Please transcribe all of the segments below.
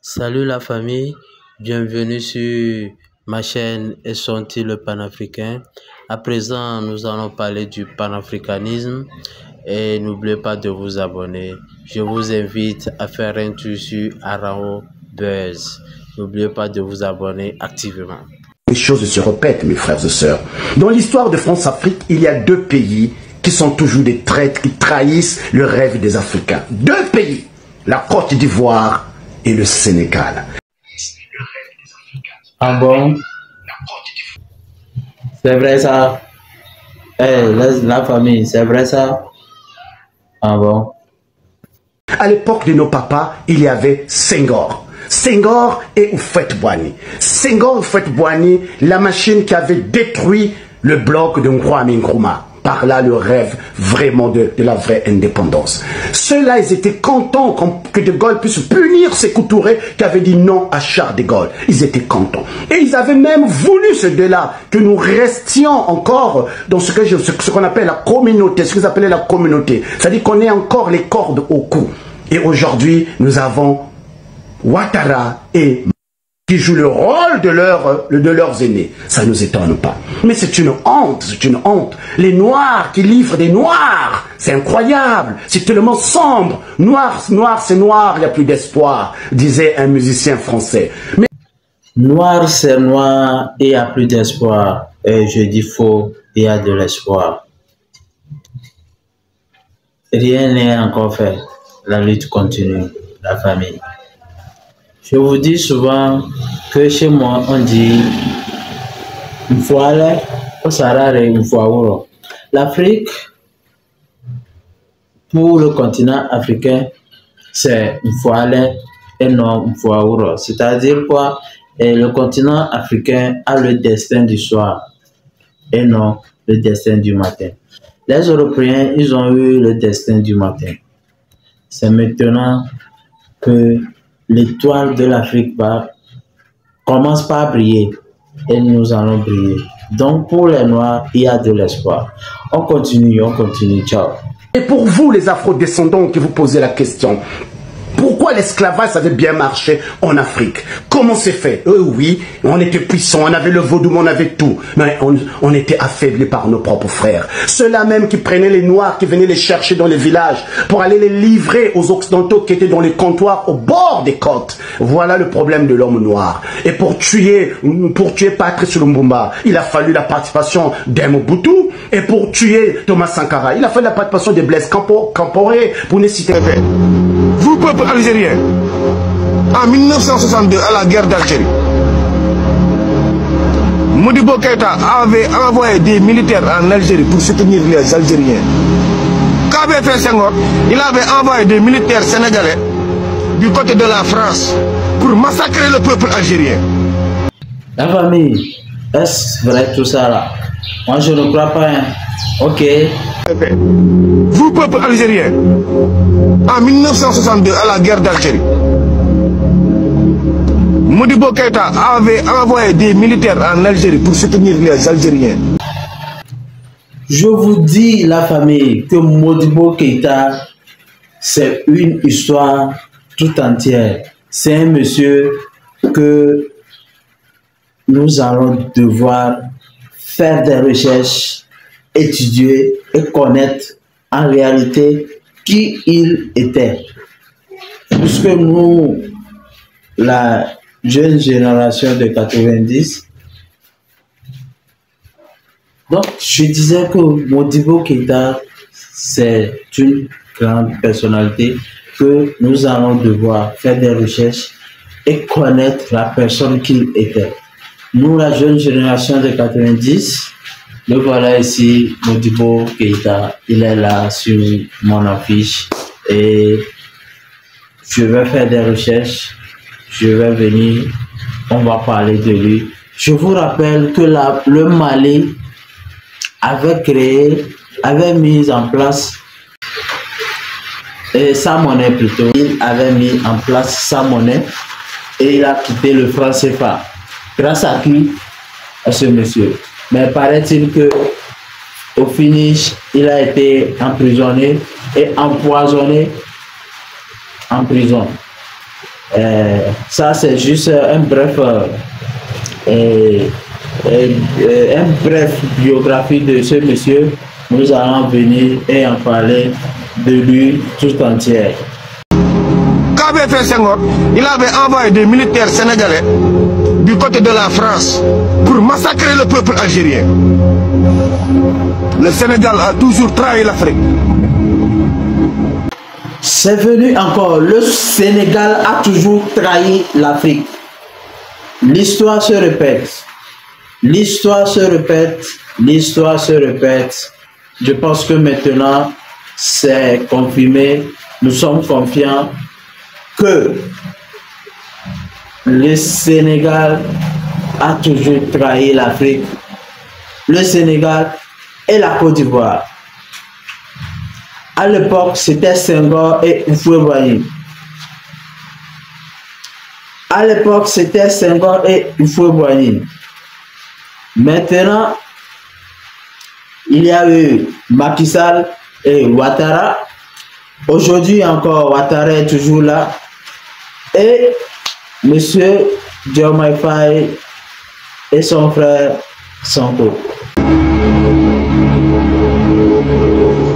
Salut la famille, bienvenue sur ma chaîne Esonti le panafricain. À présent, nous allons parler du panafricanisme et n'oubliez pas de vous abonner. Je vous invite à faire un tour sur Arao Buzz. N'oubliez pas de vous abonner activement. Les choses se répètent, mes frères et sœurs. Dans l'histoire de France-Afrique, il y a deux pays qui sont toujours des traîtres, qui trahissent le rêve des Africains. Deux pays, la Côte d'Ivoire et le Sénégal. Ah bon? C'est vrai ça? La famille, c'est vrai ça? Ah bon? À l'époque de nos papas, il y avait Senghor. Senghor et Houphouët-Boigny. Senghor et Houphouët-Boigny, la machine qui avait détruit le bloc de Kwame Nkrumah. Par là, le rêve vraiment de la vraie indépendance. Ceux-là, ils étaient contents que De Gaulle puisse punir ces Touré qui avaient dit non à Charles de Gaulle. Ils étaient contents. Et ils avaient même voulu, ces deux-là, que nous restions encore dans ce qu'on appelle la communauté, ce qu'ils appelaient la communauté. C'est-à-dire qu'on ait encore les cordes au cou. Et aujourd'hui, nous avons Ouattara et qui jouent le rôle de leurs aînés. Ça ne nous étonne pas. Mais c'est une honte, c'est une honte. Les Noirs qui livrent des Noirs, c'est incroyable, c'est tellement sombre. Noir, c'est noir, il n'y a plus d'espoir, disait un musicien français. Mais Noir, c'est noir et il n'y a plus d'espoir. Et je dis faux, il y a de l'espoir. Rien n'est encore fait. La lutte continue, la famille. Je vous dis souvent que chez moi, on dit l'Afrique, pour le continent africain, c'est et non c'est-à-dire quoi? Et le continent africain a le destin du soir et non le destin du matin. Les Européens, ils ont eu le destin du matin. C'est maintenant que l'étoile de l'Afrique commence par briller et nous allons briller. Donc pour les Noirs, il y a de l'espoir. On continue, ciao. Et pour vous, les afro-descendants qui vous posez la question, pourquoi l'esclavage avait bien marché en Afrique? Comment c'est fait? Oui, on était puissants, on avait le vaudou, on avait tout. Mais on était affaiblis par nos propres frères. Ceux-là même qui prenaient les Noirs, qui venaient les chercher dans les villages pour aller les livrer aux Occidentaux qui étaient dans les comptoirs au bord des côtes. Voilà le problème de l'homme noir. Et pour tuer Patrice Lumumba, il a fallu la participation d'Mobutu. Et pour tuer Thomas Sankara, il a fallu la participation de Blaise Compaoré, pour ne citer que. Vous, peuple algérien, en 1962, à la guerre d'Algérie, Modibo Keïta avait envoyé des militaires en Algérie pour soutenir les Algériens. Qu'avait fait Senghor? Il avait envoyé des militaires sénégalais du côté de la France pour massacrer le peuple algérien. La famille, est-ce vrai tout ça là? Moi je ne crois pas. Hein. Ok. Vous, peuple algérien, en 1962, à la guerre d'Algérie, Modibo Keïta avait envoyé des militaires en Algérie pour soutenir les Algériens. Je vous dis, la famille, que Modibo Keïta, c'est une histoire tout entière. C'est un monsieur que nous allons devoir faire des recherches, étudier et connaître en réalité qui il était. Puisque nous, la jeune génération de 90, donc je disais que Modibo Keïta, c'est une grande personnalité que nous allons devoir faire des recherches et connaître la personne qu'il était. Nous, la jeune génération de 90, le voilà ici, Modibo Keïta, il est là sur mon affiche et je vais faire des recherches, je vais venir, on va parler de lui. Je vous rappelle que le Mali avait mis en place sa monnaie plutôt. Il avait mis en place sa monnaie et il a quitté le franc CFA. Grâce à qui? À ce monsieur. Mais paraît-il que au finish, il a été emprisonné et empoisonné en prison. Ça, c'est juste un bref biographie de ce monsieur. Nous allons venir et en parler de lui tout entière. KBF Senghor, il avait envoyé des militaires sénégalais du côté de la France pour massacrer le peuple algérien. Le Sénégal a toujours trahi l'Afrique. C'est venu encore, le Sénégal a toujours trahi l'Afrique. L'histoire se répète. L'histoire se répète. L'histoire se répète. Je pense que maintenant, c'est confirmé. Nous sommes confiants que le Sénégal a toujours trahi l'Afrique. Le Sénégal et la Côte d'Ivoire. À l'époque, c'était Senghor et Houphouët-Boigny. À l'époque, c'était Senghor et Houphouët-Boigny. Maintenant, il y a eu Macky Sall et Ouattara. Aujourd'hui encore, Ouattara est toujours là. Et M. Diomaye Faye et son frère Sonko.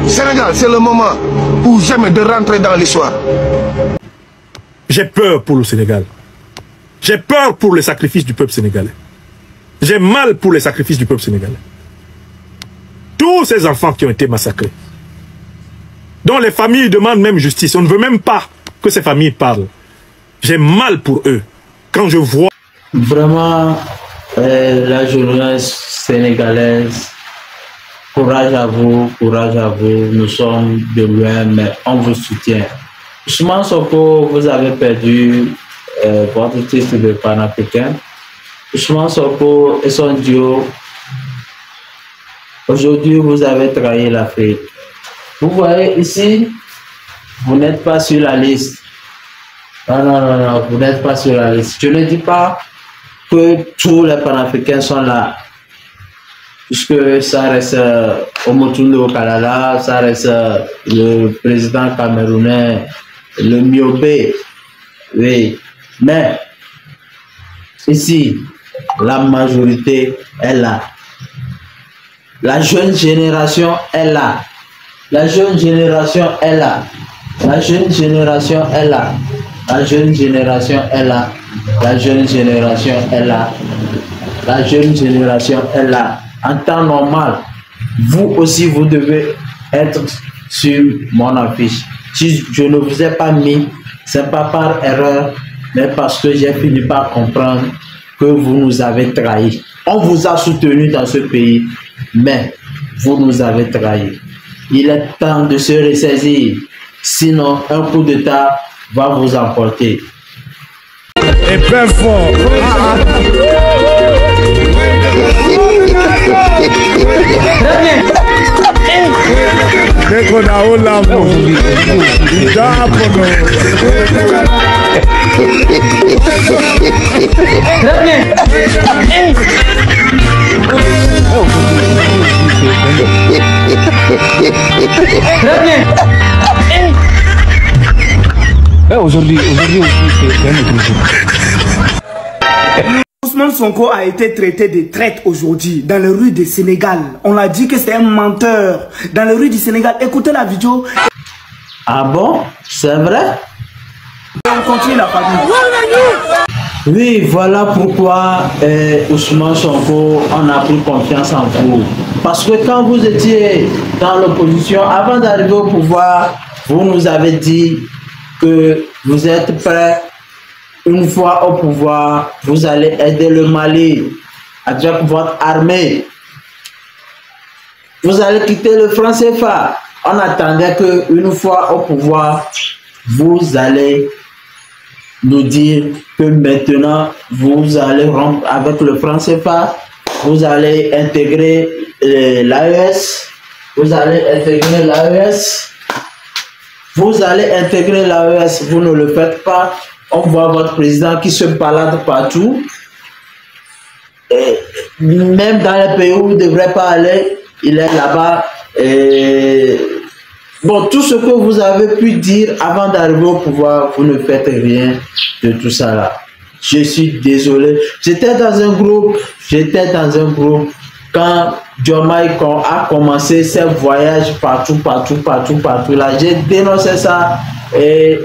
Sénégal, c'est le moment ou jamais de rentrer dans l'histoire. J'ai peur pour le Sénégal. J'ai peur pour les sacrifices du peuple sénégalais. J'ai mal pour les sacrifices du peuple sénégalais. Tous ces enfants qui ont été massacrés, dont les familles demandent même justice. On ne veut même pas que ces familles parlent. J'ai mal pour eux. Quand je vois... Vraiment, la jeunesse sénégalaise, courage à vous, courage à vous. Nous sommes de loin, mais on vous soutient. Ousmane Sonko, vous avez perdu votre titre de panafricain. Ousmane Sonko et son duo, aujourd'hui vous avez trahi l'Afrique. Vous voyez ici, vous n'êtes pas sur la liste. Non, vous n'êtes pas sur la liste. Je ne dis pas que tous les panafricains sont là. Puisque ça reste Omotunde Okalala, ça reste le président camerounais, le Miobé. Oui, mais ici, la majorité est là. La jeune génération est là. La jeune génération est là. La jeune génération est là. La jeune génération est là. La jeune génération est là. La jeune génération est là. En temps normal, vous aussi, vous devez être sur mon affiche. Si je ne vous ai pas mis, c'est pas par erreur, mais parce que j'ai fini par comprendre que vous nous avez trahis. On vous a soutenu dans ce pays, mais vous nous avez trahis. Il est temps de se ressaisir, sinon un coup d'État va vous emporter. Et bien fort. Aujourd'hui c'est un autre jour. Ousmane Sonko a été traité de traite aujourd'hui dans les rues du Sénégal. On a dit que c'est un menteur dans les rues du Sénégal. Écoutez la vidéo. Ah bon? C'est vrai? On continue la famille. Oui, voilà pourquoi Ousmane Sonko, on a pris confiance en vous. Parce que quand vous étiez dans l'opposition, avant d'arriver au pouvoir, vous nous avez dit que vous êtes prêts. Une fois au pouvoir, vous allez aider le Mali avec votre armée. Vous allez quitter le franc CFA. On attendait qu'une fois au pouvoir, vous allez nous dire que maintenant, vous allez rompre avec le franc CFA. Vous allez intégrer l'AES. Vous allez intégrer l'AES. Vous allez intégrer l'AES. Vous ne le faites pas. On voit votre président qui se balade partout. Et même dans les pays où il ne devrait pas aller, il est là-bas Bon, tout ce que vous avez pu dire avant d'arriver au pouvoir, vous ne faites rien de tout ça là. Je suis désolé. J'étais dans un groupe quand Diomaye a commencé ses voyages partout là. J'ai dénoncé ça et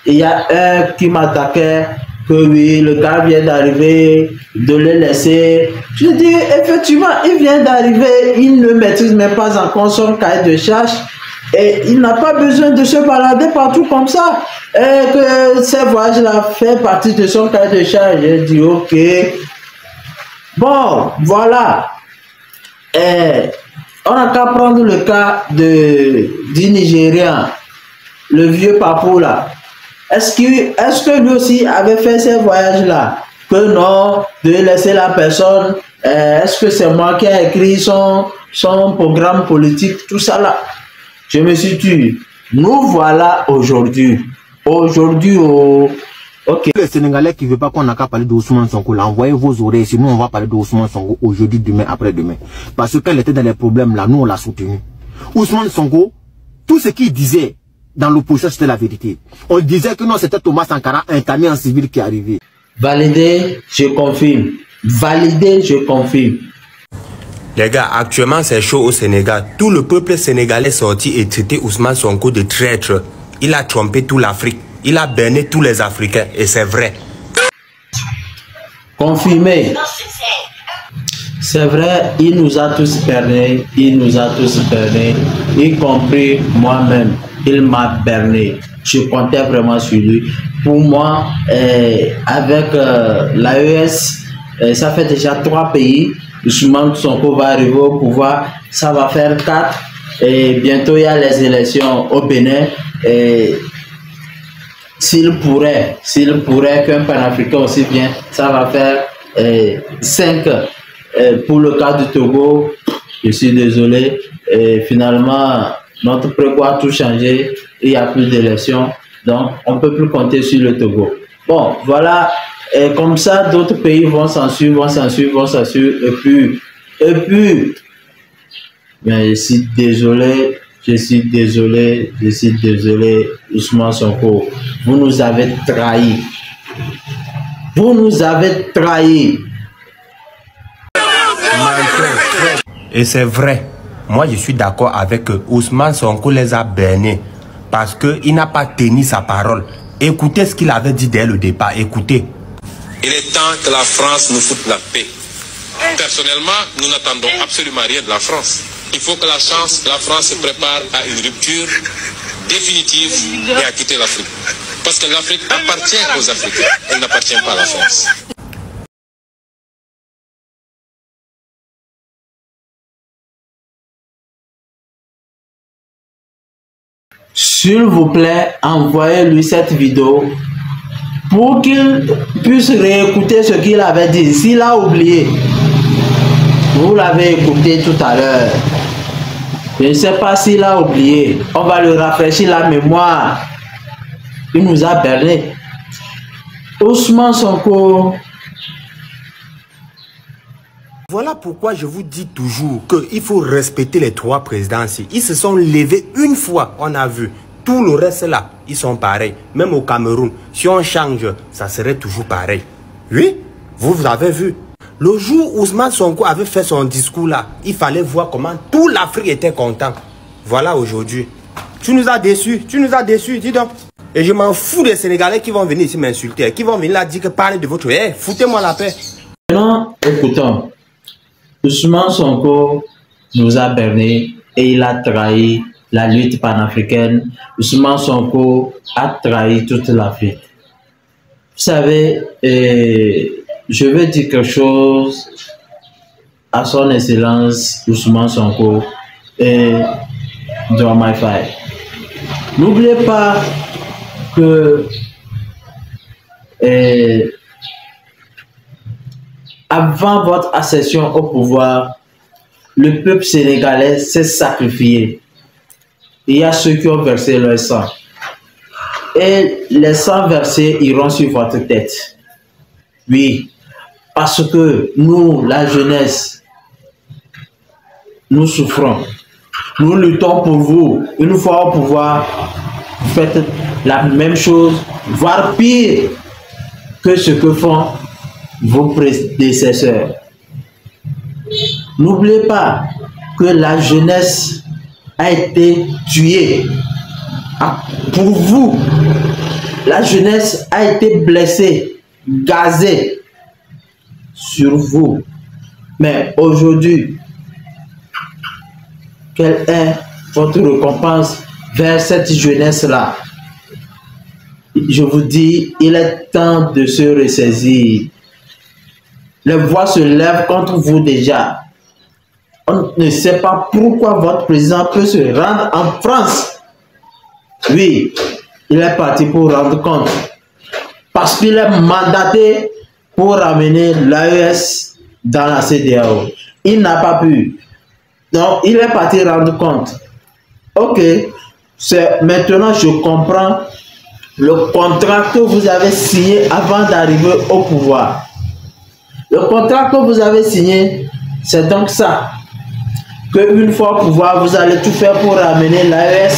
il y a un qui m'attaquait que oui, le gars vient d'arriver, de le laisser. Je dis effectivement, il vient d'arriver, il ne maîtrise même pas encore son cahier de charge. Et il n'a pas besoin de se balader partout comme ça. Et que ces voyages-là fait partie de son cahier de charge. J'ai dit, ok. Bon, voilà. Et on n'a qu'à prendre le cas du Nigérian, le vieux papou là. Est-ce que lui aussi avait fait ces voyages-là? Que non, de laisser la personne. Est-ce que c'est moi qui ai écrit son programme politique, tout ça là? Je me suis dit, nous voilà aujourd'hui. Aujourd'hui, ok. Les Sénégalais qui ne veulent pas qu'on a qu'à parler d'Ousmane Sonko, là, envoyez vos oreilles. Sinon, on va parler d'Ousmane Sonko aujourd'hui, demain, après-demain. Parce qu'elle était dans les problèmes, là, nous, on l'a soutenu. Ousmane Sonko, tout ce qu'il disait dans l'opposition, c'était la vérité. On disait que non, c'était Thomas Sankara, un camion en civil qui est arrivé. Validé, je confirme. Validé, je confirme. Les gars, actuellement c'est chaud au Sénégal. Tout le peuple sénégalais sorti et traité Ousmane Sonko de traître. Il a trompé toute l'Afrique. Il a berné tous les Africains. Et c'est vrai. Confirmé. C'est vrai, il nous a tous berné. Il nous a tous berné. Y compris moi-même. Il m'a berné. Je comptais vraiment sur lui. Pour moi, avec l'AES, ça fait déjà 3 pays. Ousmane Sonko va arriver au pouvoir, ça va faire 4 et bientôt il y a les élections au Bénin. S'il pourrait qu'un panafricain aussi vienne, ça va faire 5. Pour le cas du Togo, je suis désolé, finalement notre prégo a tout changé, il n'y a plus d'élections, donc on ne peut plus compter sur le Togo. Bon, voilà. Et comme ça, d'autres pays vont s'en suivre, et puis, mais je suis désolé, Ousmane Sonko, vous nous avez trahis. Et c'est vrai. Moi, je suis d'accord avec eux. Ousmane Sonko les a bernés parce qu'il n'a pas tenu sa parole. Écoutez ce qu'il avait dit dès le départ. Écoutez. Il est temps que la France nous foute la paix. Personnellement, nous n'attendons absolument rien de la France. Il faut que la France se prépare à une rupture définitive et à quitter l'Afrique. Parce que l'Afrique appartient aux Africains, elle n'appartient pas à la France. S'il vous plaît, envoyez-lui cette vidéo pour qu'il puisse réécouter ce qu'il avait dit. S'il a oublié, vous l'avez écouté tout à l'heure. Je ne sais pas s'il a oublié. On va lui rafraîchir la mémoire. Il nous a berné. Ousmane Sonko. Voilà pourquoi je vous dis toujours qu'il faut respecter les 3 présidences. Ils se sont levés une fois, on a vu. Tout le reste là, ils sont pareils. Même au Cameroun, si on change, ça serait toujours pareil. Oui, vous avez vu. Le jour où Ousmane Sonko avait fait son discours là, il fallait voir comment toute l'Afrique était content. Voilà aujourd'hui. Tu nous as déçus, dis donc. Et je m'en fous des Sénégalais qui vont venir ici m'insulter, qui vont venir là dire que parlez de votre... Eh, foutez-moi la paix. Maintenant, écoutons. Ousmane Sonko nous a berné et il a trahi la lutte panafricaine. Ousmane Sonko a trahi toute l'Afrique. Vous savez, je veux dire quelque chose à son excellence Ousmane Sonko et Diomaye Faye. N'oubliez pas que avant votre accession au pouvoir, le peuple sénégalais s'est sacrifié. Il y a ceux qui ont versé leur sang. Et les sangs versés iront sur votre tête. Oui, parce que nous, la jeunesse, nous souffrons. Nous luttons pour vous. Une fois au pouvoir, vous faites la même chose, voire pire que ce que font vos prédécesseurs. N'oubliez pas que la jeunesse a été tuée. Pour vous, la jeunesse a été blessée, gazée sur vous. Mais aujourd'hui, quelle est votre récompense vers cette jeunesse-là? Je vous dis, il est temps de se ressaisir. Les voix se lèvent contre vous déjà. On ne sait pas pourquoi votre président peut se rendre en France. Oui, il est parti pour rendre compte. Parce qu'il est mandaté pour ramener l'AES dans la CEDEAO. Il n'a pas pu. Donc, il est parti rendre compte. Ok, maintenant je comprends le contrat que vous avez signé avant d'arriver au pouvoir. Le contrat que vous avez signé, c'est donc ça. Qu'une fois au pouvoir, vous allez tout faire pour ramener l'AES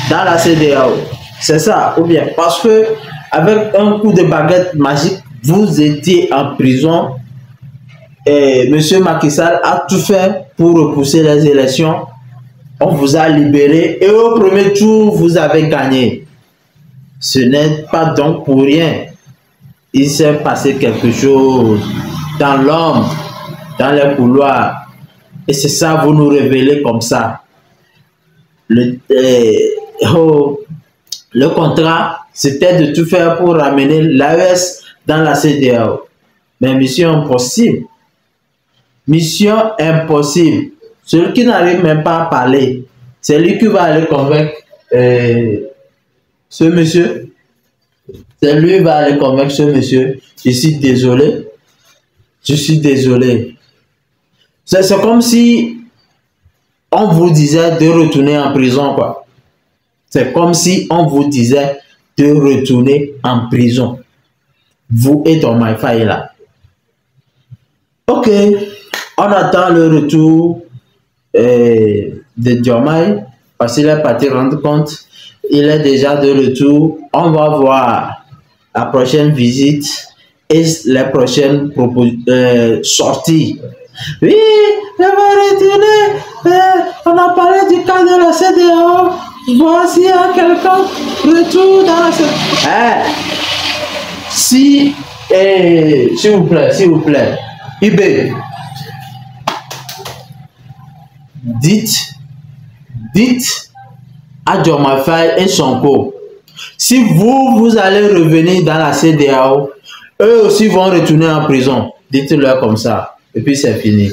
dans la CEDEAO. C'est ça, ou bien parce que avec un coup de baguette magique, vous étiez en prison et M. Macky Sall a tout fait pour repousser les élections. On vous a libéré et au premier tour, vous avez gagné. Ce n'est pas donc pour rien. Il s'est passé quelque chose dans l'ombre, dans les couloirs. Et c'est ça, vous nous révélez comme ça. Le contrat, c'était de tout faire pour ramener l'AES dans la CEDEAO. Mais mission impossible. Mission impossible. Celui qui n'arrive même pas à parler, c'est lui qui va aller convaincre ce monsieur. C'est lui qui va aller convaincre ce monsieur. Je suis désolé. Je suis désolé. C'est comme si on vous disait de retourner en prison, quoi. C'est comme si on vous disait de retourner en prison. Vous et ton Maïfaï là. Ok. On attend le retour de Diomaye parce qu'il est parti rendre compte. Il est déjà de retour. On va voir la prochaine visite et les prochaines sorties. Oui, je vais retourner. On a parlé du cas de la CEDEAO. Voici quelqu'un retour dans la CEDEAO. S'il vous plaît, IB. Dites à Diomaye et Sonko, si vous allez revenir dans la CEDEAO, eux aussi vont retourner en prison. Dites-leur comme ça, et puis c'est fini.